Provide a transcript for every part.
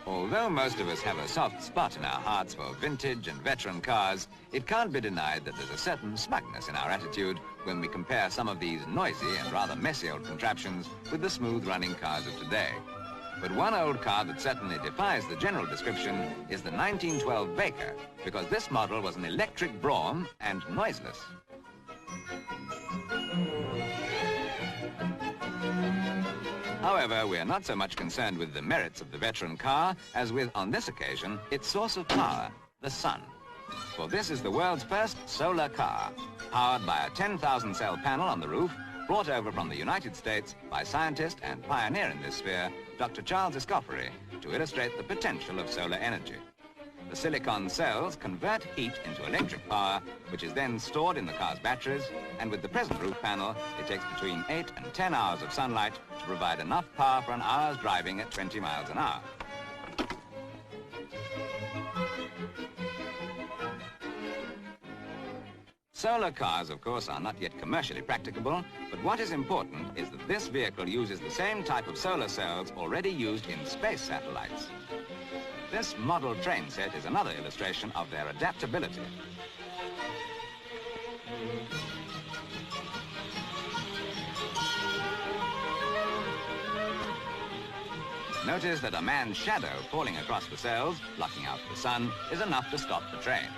Although most of us have a soft spot in our hearts for vintage and veteran cars, it can't be denied that there's a certain smugness in our attitude when we compare some of these noisy and rather messy old contraptions with the smooth-running cars of today. But one old car that certainly defies the general description is the 1912 Baker, because this model was an electric brougham and noiseless. However, we're not so much concerned with the merits of the veteran car as with, on this occasion, its source of power, the sun. For this is the world's first solar car, powered by a 10,000-cell panel on the roof, brought over from the United States by scientist and pioneer in this sphere, Dr. Charles Escoffery, to illustrate the potential of solar energy. The silicon cells convert heat into electric power, which is then stored in the car's batteries, and with the present roof panel, it takes between 8 and 10 hours of sunlight to provide enough power for an hour's driving at 20 miles an hour. Solar cars, of course, are not yet commercially practicable, but what is important is that this vehicle uses the same type of solar cells already used in space satellites. This model train set is another illustration of their adaptability. Notice that a man's shadow falling across the cells, blocking out the sun, is enough to stop the train.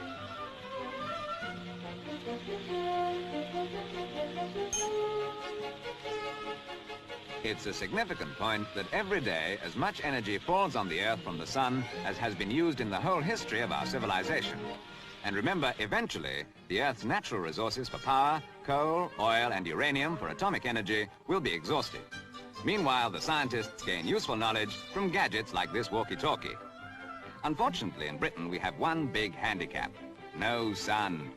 It's a significant point that every day as much energy falls on the Earth from the sun as has been used in the whole history of our civilization. And remember, eventually, the Earth's natural resources for power, coal, oil, and uranium for atomic energy will be exhausted. Meanwhile, the scientists gain useful knowledge from gadgets like this walkie-talkie. Unfortunately, in Britain, we have one big handicap: no sun.